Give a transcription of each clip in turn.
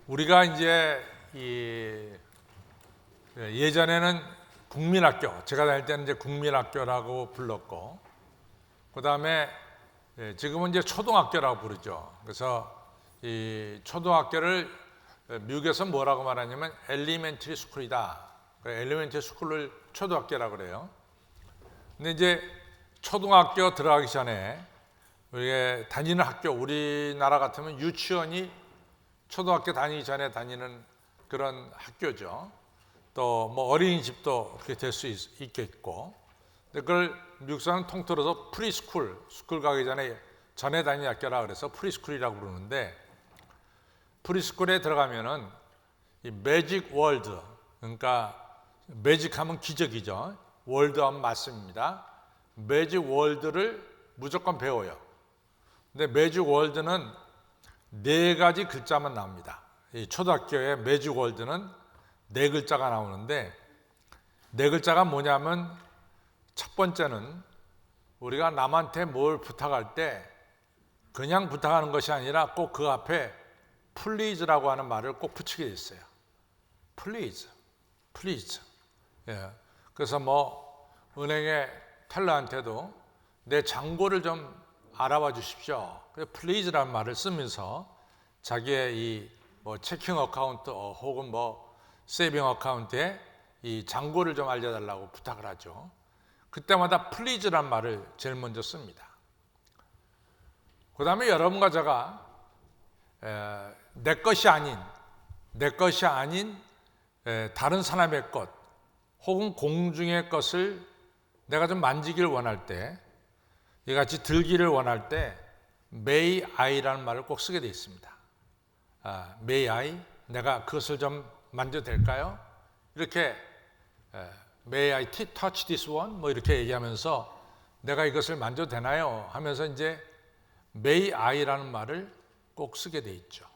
우리가 이제 예전에는 국민학교, 제가 다닐 때는 이제 국민학교라고 불렀고, 그 다음에 지금은 이제 초등학교라고 부르죠. 그래서 이 초등학교를 미국에서 뭐라고 말하냐면 엘리멘터리 스쿨이다. 엘리멘터리 스쿨을 초등학교라고 그래요. 근데 이제 초등학교 들어가기 전에 우리가 다니는 학교, 우리나라 같으면 유치원이 초등학교 다니기 전에 다니는 그런 학교죠. 또 뭐 어린이집도 그렇게 될 수 있겠고, 근데 그걸 미국에서는 통틀어서 프리스쿨, 스쿨 가기 전에 다니는 학교라 그래서 프리스쿨이라고 부르는데, 프리스쿨에 들어가면은 이 매직 월드, 그러니까 매직하면 기적이죠. 월드하면 말씀입니다. 매직 월드를 무조건 배워요. 근데 매직 월드는 4가지 글자만 나옵니다. 이 초등학교의 매직 월드는 4글자가 나오는데, 4글자가 뭐냐면, 첫 번째는 우리가 남한테 뭘 부탁할 때 그냥 부탁하는 것이 아니라 꼭 그 앞에 please라고 하는 말을 꼭 붙이게 돼 있어요. please. 예. 그래서 뭐 은행의 텔러한테도 내 잔고를 좀 알아봐 주십시오. 그래서 please라는 말을 쓰면서 자기의 이 뭐 체킹 어카운트 혹은 뭐 세이빙 어카운트에 이 잔고를 좀 알려달라고 부탁을 하죠. 그때마다 please라는 말을 제일 먼저 씁니다. 그 다음에 여러분과 제가 내 것이 아닌 다른 사람의 것 혹은 공중의 것을 내가 좀 만지기를 원할 때, 이같이 들기를 원할 때 may I라는 말을 꼭 쓰게 되어 있습니다. may I, 내가 그것을 좀 만져도 될까요? 이렇게 may I touch this one? 뭐 이렇게 얘기하면서 내가 이것을 만져도 되나요? 하면서 이제 may I라는 말을 꼭 쓰게 돼 있죠.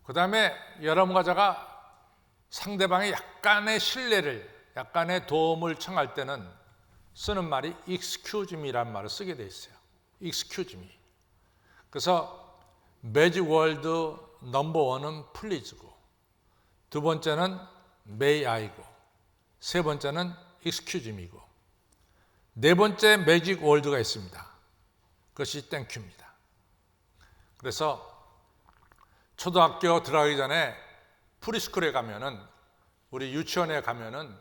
그 다음에 여러분과 제가 상대방의 약간의 신뢰를, 약간의 도움을 청할 때는 쓰는 말이 excuse me라는 말을 쓰게 돼 있어요. excuse me. 그래서 매직 월드 넘버 1은 please고, 두 번째는 may I고, 세 번째는 excuse me고, 네 번째 매직 월드가 있습니다. 그것이 땡큐입니다. 그래서 초등학교 들어가기 전에 프리스쿨에 가면은, 우리 유치원에 가면은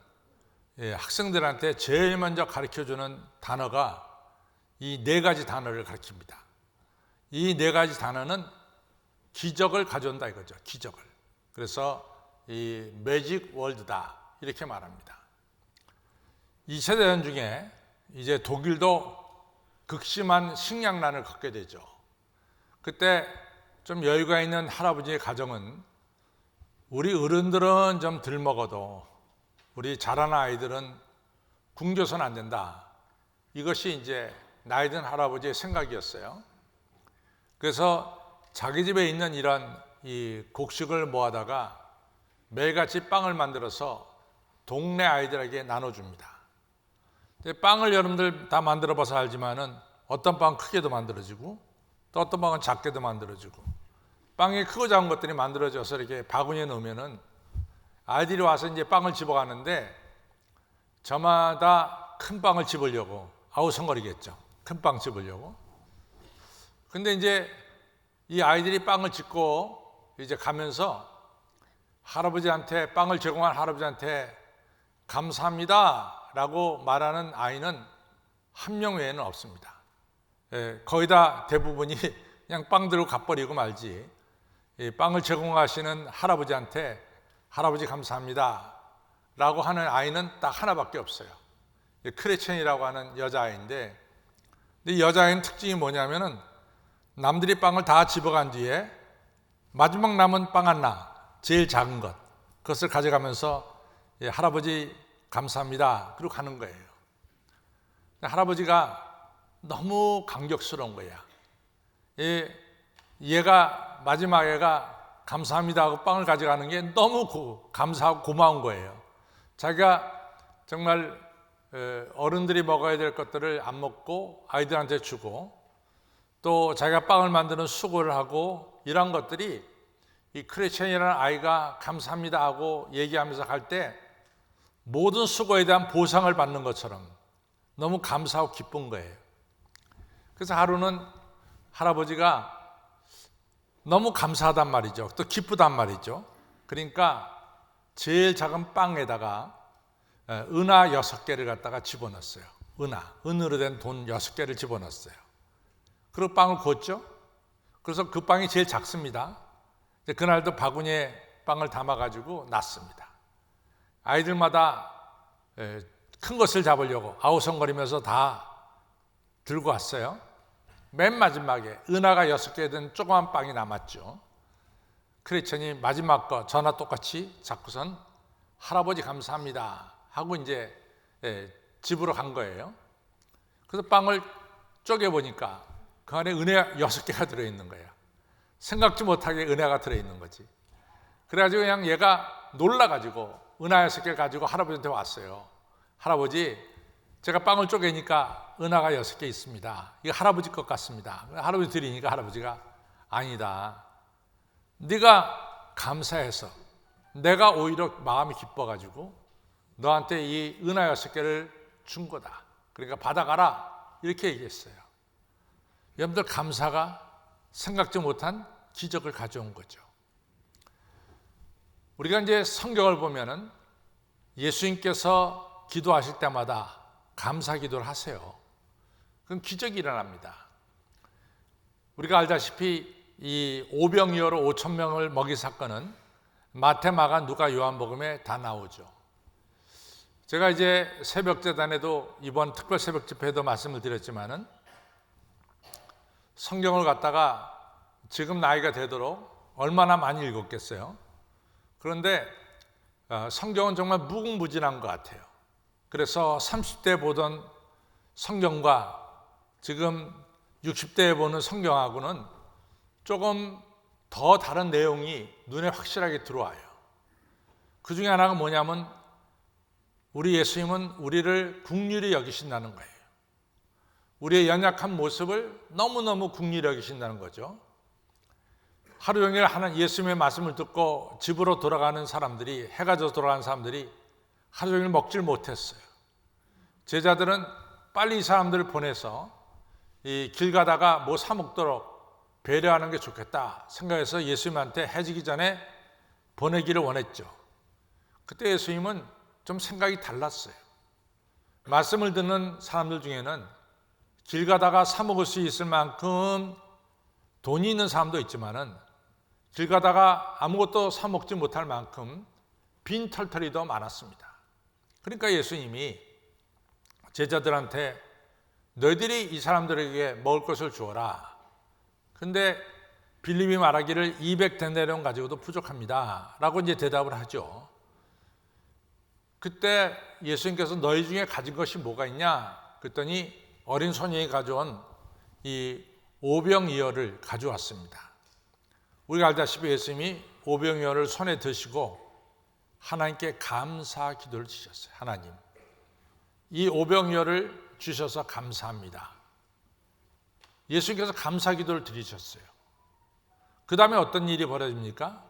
학생들한테 제일 먼저 가르쳐주는 단어가 이 4가지 단어를 가르칩니다. 이 4가지 단어는 기적을 가져온다 이거죠. 기적을. 그래서 이 매직 월드다 이렇게 말합니다. 2차 대전 중에 이제 독일도 극심한 식량난을 겪게 되죠. 그때 좀 여유가 있는 할아버지의 가정은, 우리 어른들은 좀 덜 먹어도 우리 자라는 아이들은 굶겨서는 안 된다. 이것이 이제 나이 든 할아버지의 생각이었어요. 그래서 자기 집에 있는 이런 이 곡식을 모아다가 매일같이 빵을 만들어서 동네 아이들에게 나눠줍니다. 빵을 여러분들 다 만들어 봐서 알지만은 어떤 빵은 크게도 만들어지고 또 어떤 빵은 작게도 만들어지고, 빵이 크고 작은 것들이 만들어져서 이렇게 바구니에 넣으면은 아이들이 와서 이제 빵을 집어가는데, 저마다 큰 빵을 집으려고 아우성거리겠죠. 큰 빵 집으려고. 근데 이제 이 아이들이 빵을 집고 이제 가면서 할아버지한테, 빵을 제공한 할아버지한테 감사합니다 라고 말하는 아이는 한 명 외에는 없습니다. 거의 다 대부분이 그냥 빵 들고 가버리고 말지, 빵을 제공하시는 할아버지한테 할아버지 감사합니다 라고 하는 아이는 딱 하나밖에 없어요. 크레첸이라고 하는 여자아이인데, 이 여자아이는 특징이 뭐냐면은 남들이 빵을 다 집어간 뒤에 마지막 남은 빵 하나, 제일 작은 것, 그것을 가져가면서 할아버지 감사합니다 그러고 가는 거예요. 할아버지가 너무 감격스러운 거야. 마지막 애가 감사합니다 하고 빵을 가져가는 게 너무 감사하고 고마운 거예요. 자기가 정말 어른들이 먹어야 될 것들을 안 먹고 아이들한테 주고, 또 자기가 빵을 만드는 수고를 하고, 이런 것들이 이 크리스천이라는 아이가 감사합니다 하고 얘기하면서 갈 때 모든 수고에 대한 보상을 받는 것처럼 너무 감사하고 기쁜 거예요. 그래서 하루는 할아버지가 너무 감사하단 말이죠. 또 기쁘단 말이죠. 그러니까 제일 작은 빵에다가 은하 6개를 갖다가 집어넣었어요. 은으로 된 돈 6개를 집어넣었어요. 그리고 빵을 구웠죠. 그래서 그 빵이 제일 작습니다. 그날도 바구니에 빵을 담아가지고 놨습니다. 아이들마다 큰 것을 잡으려고 아우성거리면서 다 들고 왔어요. 맨 마지막에 은하가 6개 든 조그만 빵이 남았죠. 크리스천이 마지막 거 저나 똑같이 잡고선 할아버지 감사합니다 하고 이제 집으로 간 거예요. 그래서 빵을 쪼개보니까 그 안에 은혜 6개가 들어있는 거예요. 생각지 못하게 은혜가 들어있는 거지. 그래가지고 그냥 얘가 놀라가지고 은하 6개를 가지고 할아버지한테 왔어요. 할아버지, 제가 빵을 쪼개니까 은하가 6개 있습니다. 이거 할아버지 것 같습니다. 할아버지 드리니까 할아버지가 아니다. 네가 감사해서 내가 오히려 마음이 기뻐가지고 너한테 이 은하 6개를 준 거다. 그러니까 받아가라. 이렇게 얘기했어요. 여러분들 감사가 생각지 못한 기적을 가져온 거죠. 우리가 이제 성경을 보면은 예수님께서 기도하실 때마다 감사 기도를 하세요. 그럼 기적이 일어납니다. 우리가 알다시피 이 오병이어로 5천 명을 먹인 사건은 마태, 마가, 누가, 요한복음에 다 나오죠. 제가 이제 새벽재단에도 이번 특별 새벽 집회에도 말씀을 드렸지만은 성경을 갖다가 지금 나이가 되도록 얼마나 많이 읽었겠어요. 그런데 성경은 정말 무궁무진한 것 같아요. 그래서 30대 보던 성경과 지금 60대에 보는 성경하고는 조금 더 다른 내용이 눈에 확실하게 들어와요. 그 중에 하나가 뭐냐면 우리 예수님은 우리를 긍휼히 여기신다는 거예요. 우리의 연약한 모습을 너무너무 긍휼히 여기신다는 거죠. 하루 종일 예수님의 말씀을 듣고 집으로 돌아가는 사람들이, 해가 져서 돌아가는 사람들이 하루 종일 먹질 못했어요. 제자들은 빨리 이 사람들을 보내서 이 길 가다가 뭐 사 먹도록 배려하는 게 좋겠다 생각해서 예수님한테 해지기 전에 보내기를 원했죠. 그때 예수님은 좀 생각이 달랐어요. 말씀을 듣는 사람들 중에는 길 가다가 사 먹을 수 있을 만큼 돈이 있는 사람도 있지만은 길 가다가 아무것도 사 먹지 못할 만큼 빈 털터리도 많았습니다. 그러니까 예수님이 제자들한테 너희들이 이 사람들에게 먹을 것을 주어라. 근데 빌립이 말하기를 200데나리온 가지고도 부족합니다 라고 이제 대답을 하죠. 그때 예수님께서 너희 중에 가진 것이 뭐가 있냐? 그랬더니 어린 소년이 가져온 이 오병이어를 가져왔습니다. 우리가 알다시피 예수님이 오병이어를 손에 드시고 하나님께 감사 기도를 드셨어요. 하나님, 이 오병이어를 주셔서 감사합니다. 예수님께서 감사 기도를 드리셨어요. 그 다음에 어떤 일이 벌어집니까?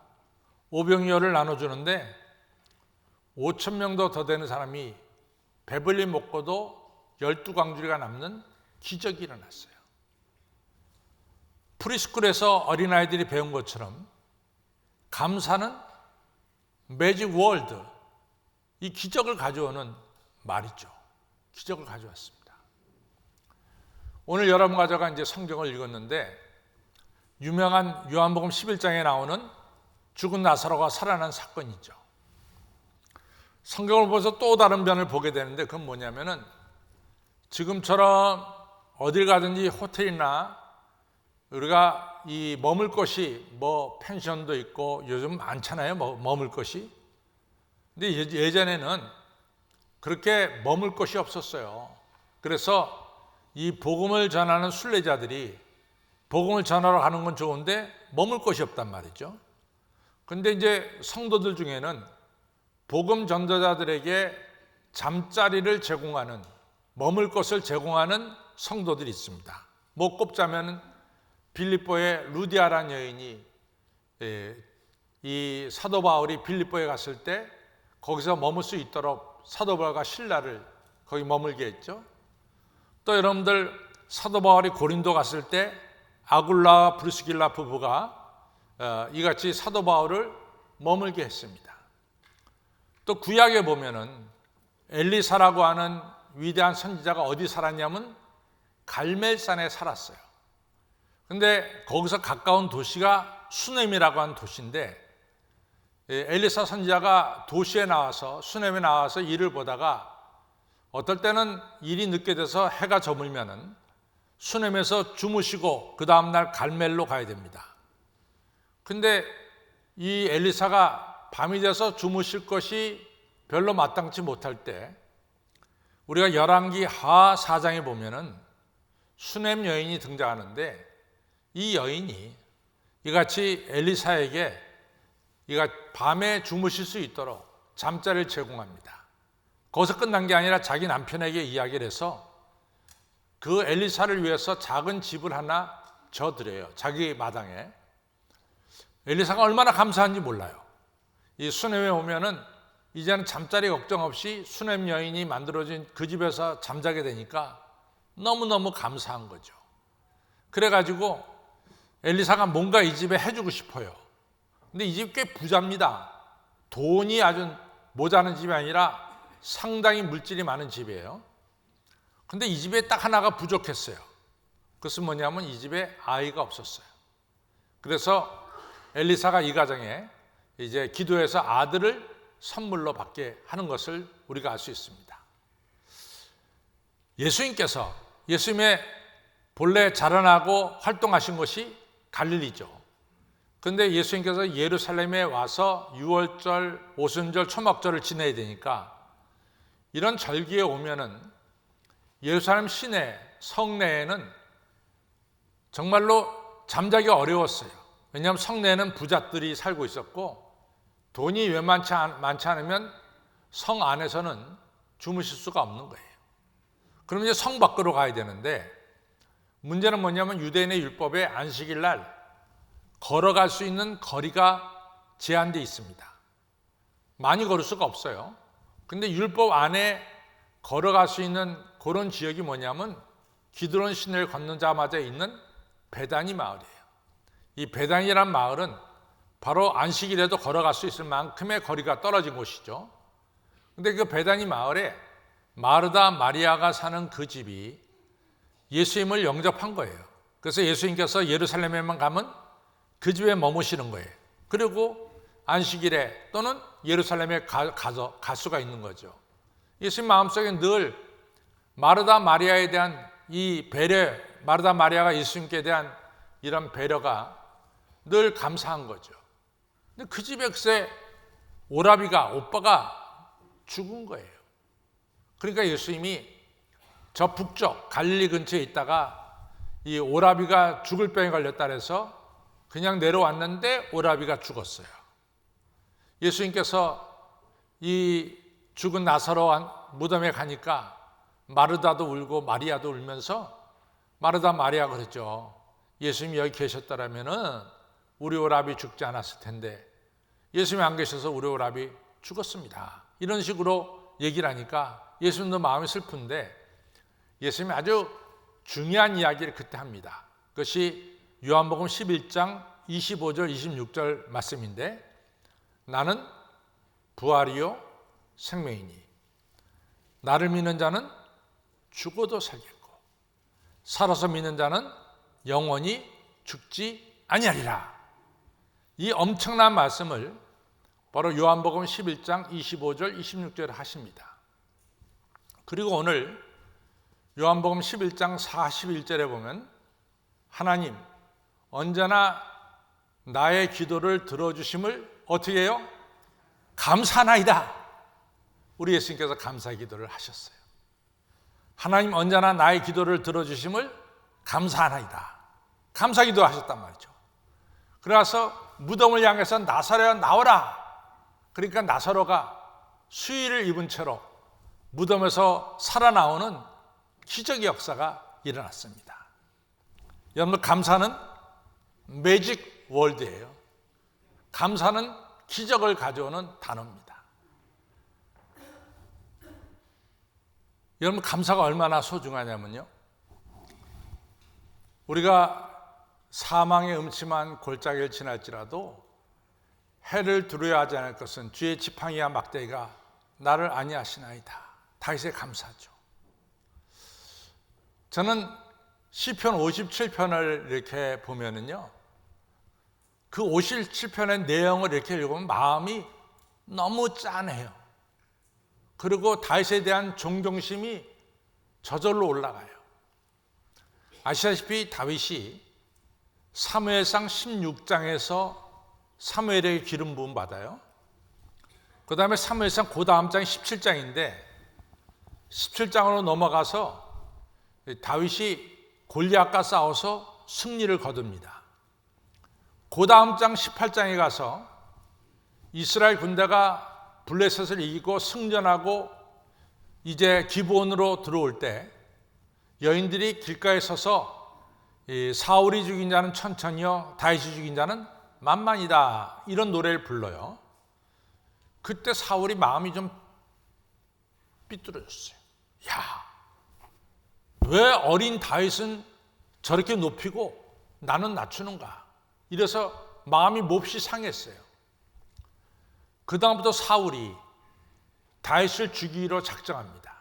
오병이어를 나눠주는데 5천 명도 더 되는 사람이 배불리 먹고도 12광주리가 남는 기적이 일어났어요. 프리스쿨에서 어린아이들이 배운 것처럼 감사는 매직 월드, 이 기적을 가져오는 말이죠. 기적을 가져왔습니다. 오늘 여러분 가져가 이제 성경을 읽었는데 유명한 요한복음 11장에 나오는 죽은 나사로가 살아난 사건이죠. 성경을 보면서 또 다른 면을 보게 되는데 그건 뭐냐면은 지금처럼 어딜 가든지 호텔이나 우리가 이 머물 곳이 뭐 펜션도 있고 요즘 많잖아요. 머물 곳이. 근데 예전에는 그렇게 머물 곳이 없었어요. 그래서 이 복음을 전하는 순례자들이 복음을 전하러 가는 건 좋은데 머물 곳이 없단 말이죠. 근데 이제 성도들 중에는 복음 전도자들에게 잠자리를 제공하는, 머물 곳을 제공하는 성도들이 있습니다. 뭐 꼽자면 빌립보의 루디아라는 여인이 이 사도 바울이 빌립보에 갔을 때 거기서 머물 수 있도록 사도 바울과 실라를 거기 머물게 했죠. 또 여러분들 사도 바울이 고린도 갔을 때 아굴라와 브리스길라 부부가 이같이 사도 바울을 머물게 했습니다. 또 구약에 보면은 엘리사라고 하는 위대한 선지자가 어디 살았냐면 갈멜산에 살았어요. 근데 거기서 가까운 도시가 수넴이라고 하는 도시인데 엘리사 선지자가 도시에 나와서 수넴에 나와서 일을 보다가 어떨 때는 일이 늦게 돼서 해가 저물면은 수넴에서 주무시고 그 다음날 갈멜로 가야 됩니다. 근데 이 엘리사가 밤이 돼서 주무실 것이 별로 마땅치 못할 때 우리가 열왕기 하 4장에 보면은 수넴 여인이 등장하는데 이 여인이 이같이 엘리사에게 밤에 주무실 수 있도록 잠자리를 제공합니다. 거기서 끝난 게 아니라 자기 남편에게 이야기를 해서 그 엘리사를 위해서 작은 집을 하나 져드려요. 자기 마당에. 엘리사가 얼마나 감사한지 몰라요. 이 수넴에 오면은 이제는 잠자리 걱정 없이 수넴 여인이 만들어진 그 집에서 잠자게 되니까 너무너무 감사한 거죠. 그래가지고 엘리사가 뭔가 이 집에 해주고 싶어요. 근데 이 집 꽤 부자입니다. 돈이 아주 모자란 집이 아니라 상당히 물질이 많은 집이에요. 근데 이 집에 딱 하나가 부족했어요. 그것은 뭐냐면 이 집에 아이가 없었어요. 그래서 엘리사가 이 가정에 이제 기도해서 아들을 선물로 받게 하는 것을 우리가 알 수 있습니다. 예수님께서 예수님의 본래 자라나고 활동하신 곳이 갈릴리죠. 그런데 예수님께서 예루살렘에 와서 유월절, 오순절, 초막절을 지내야 되니까 이런 절기에 오면은 예루살렘 시내 성내에는 정말로 잠자기 어려웠어요. 왜냐하면 성내에는 부잣들이 살고 있었고 돈이 웬만치 많지 않으면 성 안에서는 주무실 수가 없는 거예요. 그럼 이제 성 밖으로 가야 되는데 문제는 뭐냐면 유대인의 율법에 안식일 날 걸어갈 수 있는 거리가 제한되어 있습니다. 많이 걸을 수가 없어요. 근데 율법 안에 걸어갈 수 있는 그런 지역이 뭐냐면 기드론 시내를 건너자마자 있는 베다니 마을이에요. 이 베다니란 마을은 바로 안식일에도 걸어갈 수 있을 만큼의 거리가 떨어진 곳이죠. 근데 그 베다니 마을에 마르다 마리아가 사는 그 집이 예수님을 영접한 거예요. 그래서 예수님께서 예루살렘에만 가면 그 집에 머무시는 거예요. 그리고 안식일에 또는 예루살렘에 갈 수가 있는 거죠. 예수님 마음속에 늘 마르다 마리아에 대한 이 배려, 마르다 마리아가 예수님께 대한 이런 배려가 늘 감사한 거죠. 근데 그 집에 글쎄 오빠가 죽은 거예요. 그러니까 예수님이 저 북쪽 갈릴리 근처에 있다가 이 오라비가 죽을 병에 걸렸다 해서 그냥 내려왔는데 오라비가 죽었어요. 예수님께서 이 죽은 나사로 무덤에 가니까 마르다도 울고 마리아도 울면서 마르다 마리아가 그랬죠. 예수님이 여기 계셨더라면은 우리 오라비 죽지 않았을 텐데 예수님이 안 계셔서 우리 오라비 죽었습니다. 이런 식으로 얘기를 하니까 예수님도 마음이 슬픈데 예수님이 아주 중요한 이야기를 그때 합니다. 그것이 요한복음 11장 25절 26절 말씀인데 나는 부활이요 생명이니 나를 믿는 자는 죽어도 살겠고 살아서 믿는 자는 영원히 죽지 아니하리라. 이 엄청난 말씀을 바로 요한복음 11장 25절 26절에 하십니다. 그리고 오늘 요한복음 11장 41절에 보면 하나님 언제나 나의 기도를 들어주심을 어떻게 해요? 감사하나이다. 우리 예수님께서 감사 기도를 하셨어요. 하나님 언제나 나의 기도를 들어주심을 감사하나이다. 감사 기도 하셨단 말이죠. 그래서 무덤을 향해서 나사로야 나오라. 그러니까 나사로가 수의를 입은 채로 무덤에서 살아나오는 기적의 역사가 일어났습니다. 여러분 감사는 매직 월드예요. 감사는 기적을 가져오는 단어입니다. 여러분, 감사가 얼마나 소중하냐면요, 우리가 사망의 음침한 골짜기를 지날지라도 해를 두려워하지 않을 것은 주의 지팡이와 막대기가 나를 안위하시나이다. 다윗의 감사죠. 저는 시편 57편을 이렇게 보면은요, 그 57편의 내용을 이렇게 읽으면 마음이 너무 짠해요. 그리고 다윗에 대한 존경심이 저절로 올라가요. 아시다시피 다윗이 사무엘상 16장에서 사무엘에게 기름 부음 받아요. 그 다음에 사무엘상 그 다음 장이 17장인데 17장으로 넘어가서 다윗이 골리앗과 싸워서 승리를 거둡니다. 그 다음 장 18장에 가서 이스라엘 군대가 블레셋을 이기고 승전하고 이제 기브온으로 들어올 때 여인들이 길가에 서서 사울이 죽인 자는 천천히요 다윗이 죽인 자는 만만이다, 이런 노래를 불러요. 그때 사울이 마음이 좀 삐뚤어졌어요. 야, 왜 어린 다윗은 저렇게 높이고 나는 낮추는가? 이래서 마음이 몹시 상했어요. 그 다음부터 사울이 다윗을 죽이기로 작정합니다.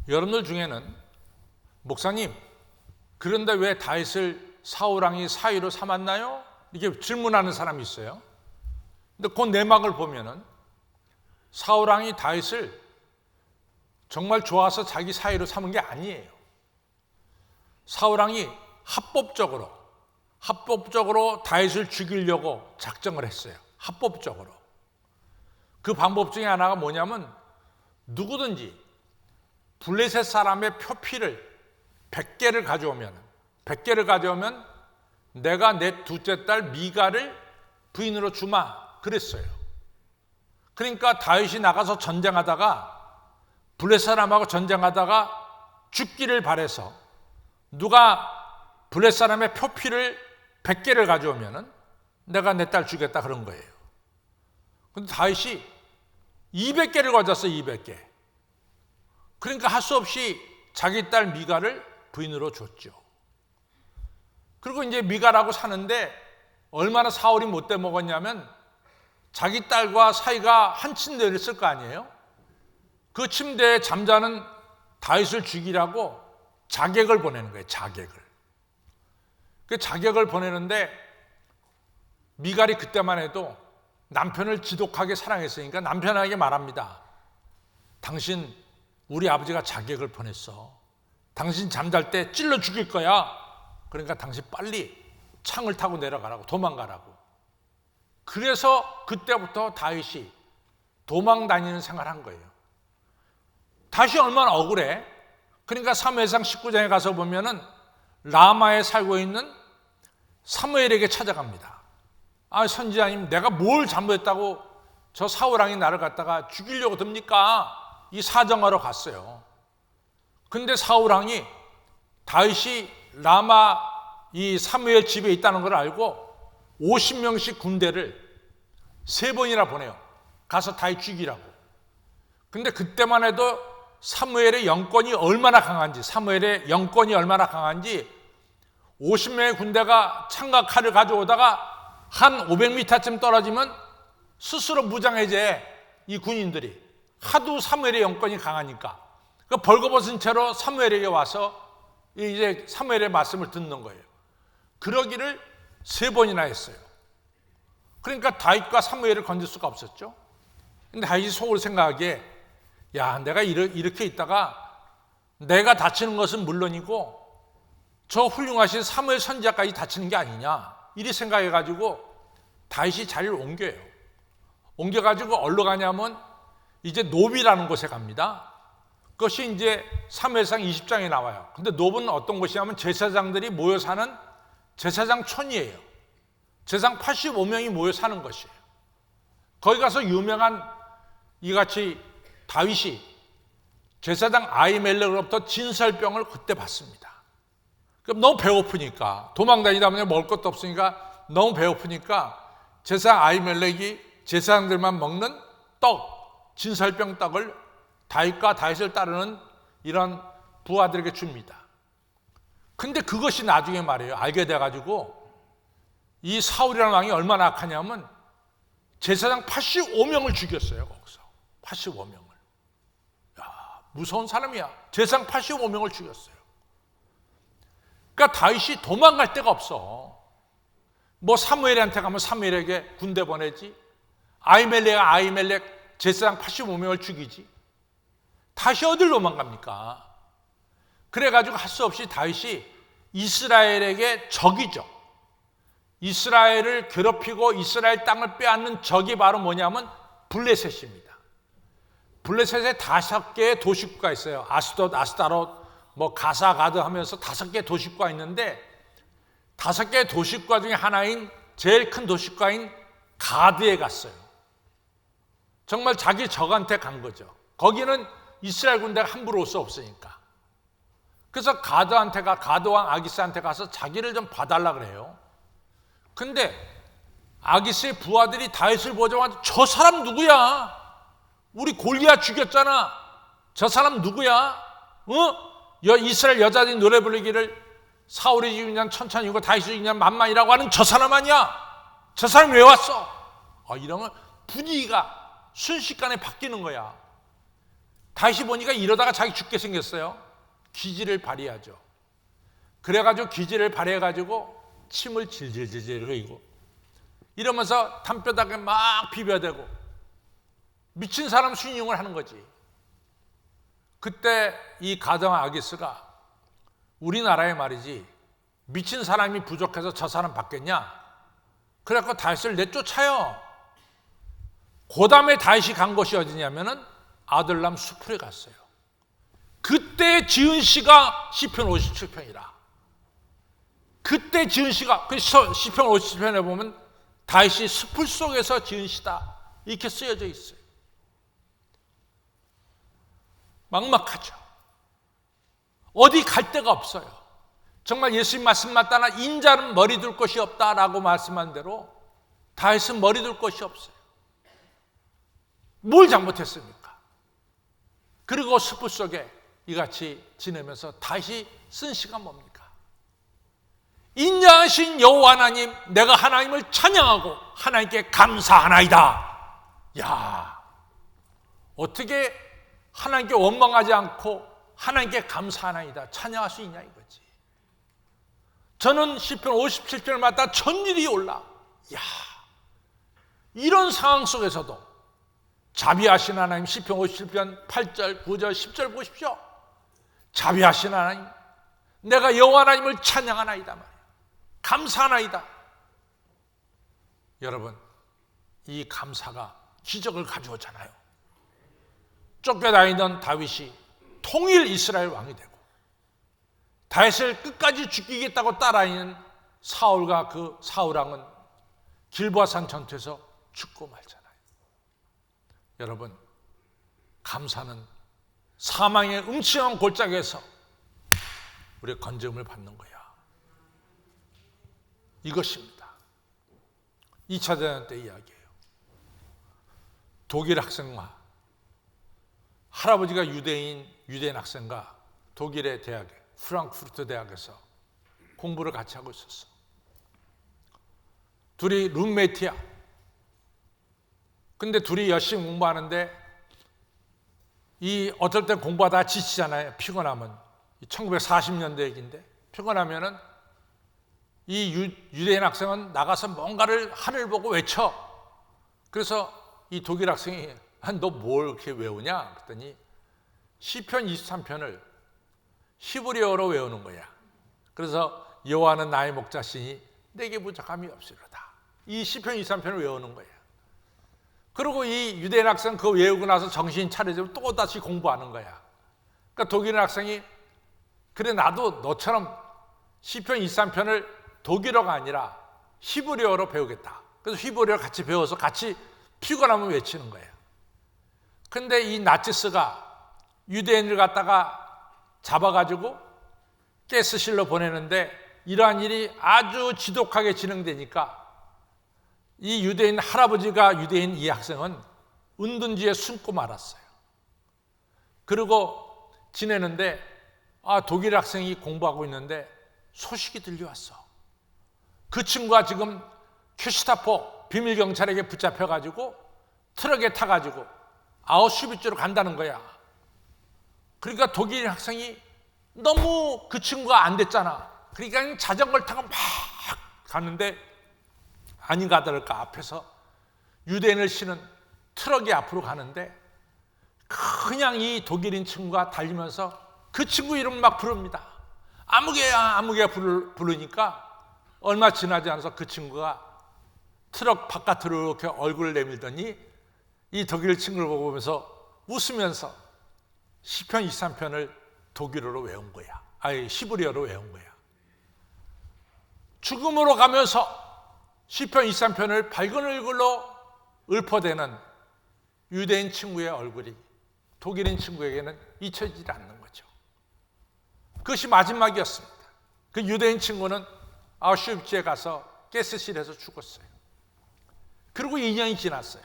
여러분들 중에는 목사님, 그런데 왜 다윗을 사울왕이 사위로 삼았나요? 이렇게 질문하는 사람이 있어요. 근데 그 내막을 보면은 사울왕이 다윗을 정말 좋아서 자기 사위로 삼은 게 아니에요. 사울왕이 합법적으로 다윗을 죽이려고 작정을 했어요. 합법적으로. 그 방법 중에 하나가 뭐냐면 누구든지 블레셋 사람의 표피를 100개를 가져오면 내가 내 둘째 딸 미가를 부인으로 주마, 그랬어요. 그러니까 다윗이 나가서 전쟁하다가 블레셋 사람하고 전쟁하다가 죽기를 바래서 누가 블레셋 사람의 표피를 100개를 가져오면 내가 내 딸 주겠다, 그런 거예요. 근데 다윗이 200개를 가졌어요. 200개. 그러니까 할 수 없이 자기 딸 미가를 부인으로 줬죠. 그리고 이제 미가라고 사는데 얼마나 사울이 못돼 먹었냐면 자기 딸과 사이가 한 침대를 쓸 거 아니에요. 그 침대에 잠자는 다윗을 죽이라고 자객을 보내는 거예요. 그 자객을 보내는데 미갈이 그때만 해도 남편을 지독하게 사랑했으니까 남편에게 말합니다. 당신 우리 아버지가 자객을 보냈어. 당신 잠잘 때 찔러 죽일 거야. 그러니까 당신 빨리 창을 타고 내려가라고, 도망가라고. 그래서 그때부터 다윗이 도망 다니는 생활을 한 거예요. 다윗이 얼마나 억울해. 그러니까 사무엘상 19장에 가서 보면은 라마에 살고 있는 사무엘에게 찾아갑니다. 아, 선지자님, 내가 뭘 잘못했다고 저 사울왕이 나를 갖다가 죽이려고 듭니까? 이 사정하러 갔어요. 근데 사울왕이 다윗이 라마 이 사무엘 집에 있다는 걸 알고 50명씩 군대를 3번이나 보내요. 가서 다윗 죽이라고. 근데 그때만 해도 사무엘의 영권이 얼마나 강한지 50명의 군대가 창과 칼을 가져오다가 한 500m쯤 떨어지면 스스로 무장해제, 이 군인들이. 하도 사무엘의 영권이 강하니까. 그 벌거벗은 채로 사무엘에게 와서 이제 사무엘의 말씀을 듣는 거예요. 그러기를 3번이나 했어요. 그러니까 다윗과 사무엘을 건질 수가 없었죠. 근데 다윗이 속으로 생각하기에, 야, 내가 이렇게 있다가 내가 다치는 것은 물론이고 저 훌륭하신 사무엘 선지자까지 다치는 게 아니냐, 이리 생각해가지고 다윗이 자리를 옮겨요. 옮겨가지고 어디로 가냐면 이제 노비라는 곳에 갑니다. 그것이 이제 사무엘상 20장에 나와요. 근데 노브는 어떤 곳이냐면 제사장들이 모여 사는 제사장촌이에요. 제사장 85명이 모여 사는 것이에요. 거기 가서 유명한 이같이 다윗이 제사장 아히멜렉으로부터 진설병을 그때 받습니다. 그럼 너무 배고프니까, 도망다니다 보면 먹을 것도 없으니까 너무 배고프니까 제사장 아히멜렉이 제사장들만 먹는 떡, 진설병 떡을 다윗과 다윗을 따르는 이런 부하들에게 줍니다. 근데 그것이 나중에 말이에요, 알게 돼가지고 이 사울이라는 왕이 얼마나 악하냐면 제사장 85명을 죽였어요. 거기서 85명을. 야, 무서운 사람이야. 제사장 85명을 죽였어요. 그러니까 다윗이 도망갈 데가 없어. 뭐 사무엘한테 가면 사무엘에게 군대 보내지, 아히멜렉 제사장 85명을 죽이지. 다시 어딜 도망갑니까? 그래가지고 할 수 없이 다윗이 이스라엘에게 적이죠. 이스라엘을 괴롭히고 이스라엘 땅을 빼앗는 적이 바로 뭐냐면 블레셋입니다. 블레셋에 5개의 도시국가 있어요. 아스돗, 아스타롯, 뭐 가사, 가드 하면서 5개의 도시국가 있는데 5개의 도시국가 중에 하나인 제일 큰 도시국가인 가드에 갔어요. 정말 자기 적한테 간 거죠. 거기는 이스라엘 군대가 함부로 올 수 없으니까. 그래서 가드왕 아기스한테 가서 자기를 좀 봐달라 그래요. 근데 아기스의 부하들이 다윗을 보자마자 저 사람 누구야? 우리 골리앗 죽였잖아. 저 사람 누구야? 이스라엘 여자들이 노래 부르기를 사울이 죽이냐 천천히 이고 다윗이 죽이냐 만만이라고 하는 저 사람 아니야? 저 사람 왜 왔어? 이러면 분위기가 순식간에 바뀌는 거야. 다윗이 보니까 이러다가 자기 죽게 생겼어요. 기지를 발휘하죠. 그래가지고 기지를 발휘해가지고 침을 질질질질 흘리고 이러면서 담벼락에 막 비벼대고 미친 사람 순응을 하는 거지. 그때 이 가드왕 아기스가 우리나라에 말이지 미친 사람이 부족해서 저 사람 받겠냐? 그래갖고 다윗을 내쫓아요. 그 다음에 다윗이 간 곳이 어디냐면은 아들람 수풀에 갔어요. 그때 지은 시가 시편 57편이라. 그때 지은 시가, 시편 57편에 보면 다윗이 수풀 속에서 지은 시다 이렇게 쓰여져 있어요. 막막하죠. 어디 갈 데가 없어요. 정말 예수님 말씀 맞다나 인자는 머리 둘 곳이 없다라고 말씀한 대로 다윗은 머리 둘 곳이 없어요. 뭘 잘못했습니까? 그리고 수풀 속에 이같이 지내면서 다윗이 쓴 시가 뭡니까? 인자하신 여호와 하나님, 내가 하나님을 찬양하고 하나님께 감사하나이다. 야, 어떻게 하나님께 원망하지 않고 하나님께 감사하나이다 찬양할 수 있냐 이거지. 저는 시편 57편을 맡아 천일이 올라. 야, 이런 상황 속에서도 자비하신 하나님, 시편 57편 8절, 9절, 10절 보십시오. 자비하신 하나님, 내가 여호와 하나님을 찬양하나이다 말이에요. 감사하나이다. 여러분, 이 감사가 기적을 가져오잖아요. 쫓겨다니던 다윗이 통일 이스라엘 왕이 되고 다윗을 끝까지 죽이겠다고 따라다니는 사울과 그 사울왕은 길보아산 전투에서 죽고 말잖아요. 여러분, 감사는 사망의 음침한 골짜기에서 우리의 건져움을 받는 거야. 이것입니다. 2차 대전 때 이야기예요. 독일 학생과 할아버지가 유대인 학생과 독일의 대학에 프랑크푸르트 대학에서 공부를 같이 하고 있었어. 둘이 룸메이트야. 근데 둘이 열심히 공부하는데 어떨 땐 공부하다가 지치잖아요. 피곤하면. 1940년대 얘기인데 피곤하면은 이 유대인 학생은 나가서 뭔가를 하늘 보고 외쳐. 그래서 이 독일 학생이 너 뭘 이렇게 외우냐? 그랬더니 시편 23편을 히브리어로 외우는 거야. 그래서 여호와는 나의 목자시니 내게 부족함이 없으리로다. 이 시편 23편을 외우는 거야. 그리고 이 유대인 학생은 그거 외우고 나서 정신 차려지면 또 다시 공부하는 거야. 그러니까 독일 학생이 그래 나도 너처럼 시편 23편을 독일어가 아니라 히브리어로 배우겠다. 그래서 히브리어 같이 배워서 같이 피곤하면 외치는 거예요. 근데 이 나치스가 유대인을 갖다가 잡아가지고 가스실로 보내는데 이러한 일이 아주 지독하게 진행되니까 이 유대인 할아버지가 유대인 이 학생은 은둔지에 숨고 말았어요. 그리고 지내는데 독일 학생이 공부하고 있는데 소식이 들려왔어. 그 친구가 지금 큐슈타포 비밀경찰에게 붙잡혀가지고 트럭에 타가지고 아우슈비츠로 간다는 거야. 그러니까 독일 학생이 너무 그 친구가 안 됐잖아. 그러니까 자전거를 타고 막 가는데 아닌가 다를까 앞에서 유대인을 실은 트럭이 앞으로 가는데 그냥 이 독일인 친구가 달리면서 그 친구 이름 막 부릅니다. 아무개야 부르니까 얼마 지나지 않아서 그 친구가 트럭 바깥으로 이렇게 얼굴을 내밀더니 이 독일 친구를 보면서 웃으면서 시편 23편을 독일어로 외운 거야. 히브리어로 외운 거야. 죽음으로 가면서 시편 23편을 밝은 얼굴로 읊어대는 유대인 친구의 얼굴이 독일인 친구에게는 잊혀지지 않는 거죠. 그것이 마지막이었습니다. 그 유대인 친구는 아우슈비츠에 가서 가스실에서 죽었어요. 그리고 2년이 지났어요.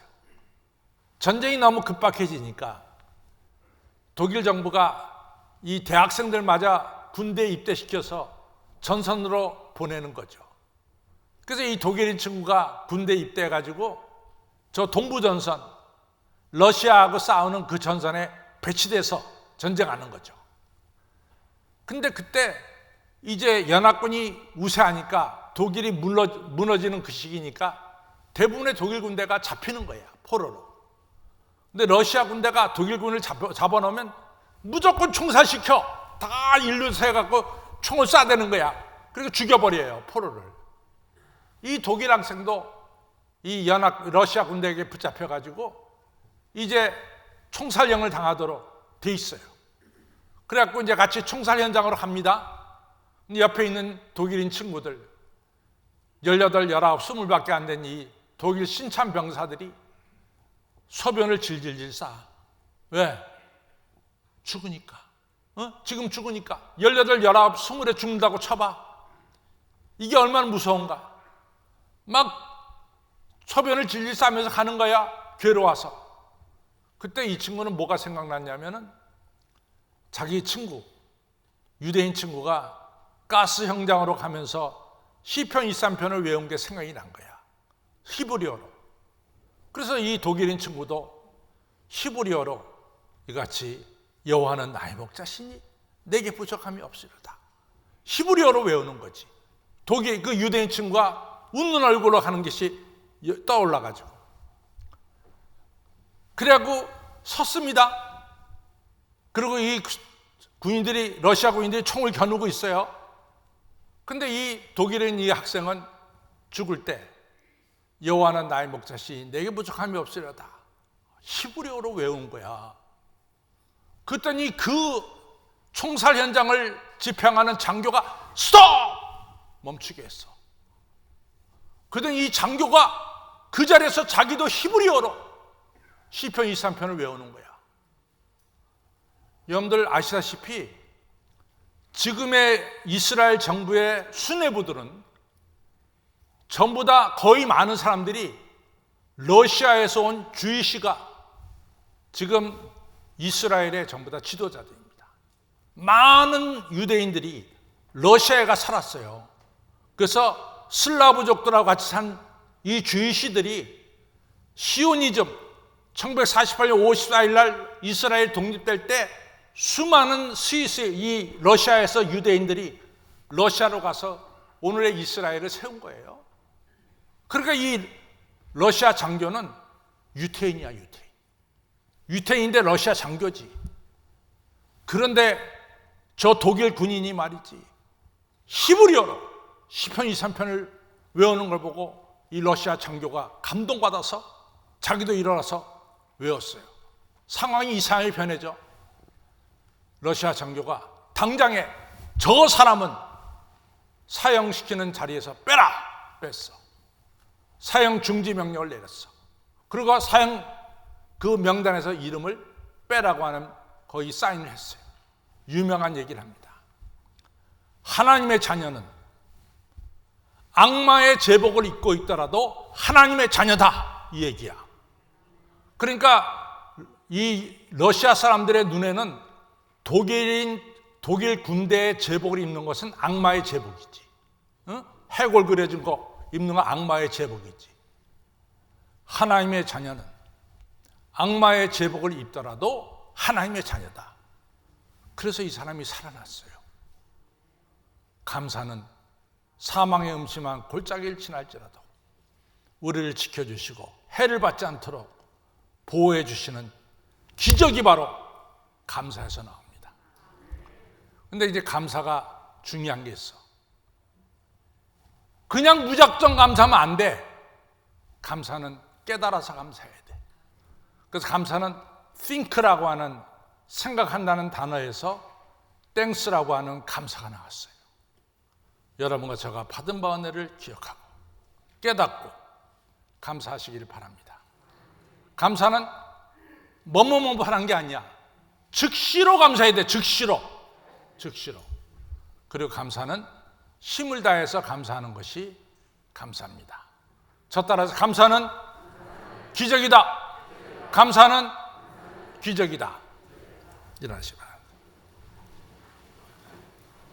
전쟁이 너무 급박해지니까 독일 정부가 이 대학생들마저 군대에 입대시켜서 전선으로 보내는 거죠. 그래서 이 독일인 친구가 군대에 입대해가지고 저 동부전선, 러시아하고 싸우는 그 전선에 배치돼서 전쟁하는 거죠. 근데 그때 이제 연합군이 우세하니까 독일이 무너지는 그 시기니까 대부분의 독일 군대가 잡히는 거야, 포로로. 근데 러시아 군대가 독일군을 잡아놓으면 무조건 총살시켜. 다 일로 세갖고 총을 쏴대는 거야. 그리고 죽여버려요, 포로를. 이 독일 학생도 이 러시아 군대에게 붙잡혀가지고 이제 총살령을 당하도록 돼 있어요. 그래갖고 이제 같이 총살 현장으로 갑니다. 옆에 있는 독일인 친구들 18, 19, 20밖에 안 된 이 독일 신참 병사들이 소변을 질질질 싸. 왜? 죽으니까. 지금 죽으니까. 18, 19, 20에 죽는다고 쳐봐. 이게 얼마나 무서운가. 막 소변을 질질 싸면서 가는 거야. 괴로워서. 그때 이 친구는 뭐가 생각났냐면은 자기 친구, 유대인 친구가 가스 현장으로 가면서 시편 23편을 외운 게 생각이 난 거야. 히브리어로. 그래서 이 독일인 친구도 히브리어로 이같이 여호와는 나의 목자시니 내게 부족함이 없으리로다. 히브리어로 외우는 거지. 독일 그 유대인 친구가 웃는 얼굴로 하는 것이 떠올라가지고. 그래갖고 섰습니다. 그리고 이 군인들이 러시아 군인들이 총을 겨누고 있어요. 근데 이 독일인 이 학생은 죽을 때 여호와는 나의 목자시 내게 부족함이 없으려다 히브리어로 외운 거야. 그랬더니 그 총살 현장을 집행하는 장교가 스톱! 멈추게 했어. 그랬더니 이 장교가 그 자리에서 자기도 히브리어로 시편 23편을 외우는 거야. 여러분들 아시다시피 지금의 이스라엘 정부의 수뇌부들은 전부 다 거의 많은 사람들이 러시아에서 온 주이시가 지금 이스라엘의 전부 다 지도자들입니다. 많은 유대인들이 러시아에 가 살았어요. 그래서 슬라브족들하고 같이 산 이 주이시들이 시오니즘 1948년 5월 14일 날 이스라엘 독립될 때 수많은 스위스 이 러시아에서 유대인들이 러시아로 가서 오늘의 이스라엘을 세운 거예요. 그러니까 이 러시아 장교는 유태인이야, 유태인. 유태인인데 러시아 장교지. 그런데 저 독일 군인이 말이지 히브리어로 시편 23편을 외우는 걸 보고 이 러시아 장교가 감동받아서 자기도 일어나서 외웠어요. 상황이 이상하게 변해져. 러시아 장교가 당장에 저 사람은 사형시키는 자리에서 빼라! 뺐어. 사형 중지 명령을 내렸어. 그리고 사형 그 명단에서 이름을 빼라고 하는 거의 사인을 했어요. 유명한 얘기를 합니다. 하나님의 자녀는 악마의 제복을 입고 있더라도 하나님의 자녀다, 이 얘기야. 그러니까 이 러시아 사람들의 눈에는 독일 군대의 제복을 입는 것은 악마의 제복이지. 해골 그려진 거 입는 건 악마의 제복이지. 하나님의 자녀는 악마의 제복을 입더라도 하나님의 자녀다. 그래서 이 사람이 살아났어요. 감사는 사망의 음침한 골짜기를 지날지라도 우리를 지켜주시고 해를 받지 않도록 보호해 주시는 기적이 바로 감사에서 나옵니다. 근데 이제 감사가 중요한 게 있어. 그냥 무작정 감사하면 안 돼. 감사는 깨달아서 감사해야 돼. 그래서 감사는 think라고 하는 생각한다는 단어에서 thanks라고 하는 감사가 나왔어요. 여러분과 제가 받은 바 은혜를 기억하고 깨닫고 감사하시기를 바랍니다. 감사는 뭐뭐뭐 하는 게 아니야. 즉시로 감사해야 돼. 즉시로. 그리고 감사는 힘을 다해서 감사하는 것이 감사입니다. 저 따라서 감사는 기적이다. 감사는 기적이다. 일어나시기 바랍니다.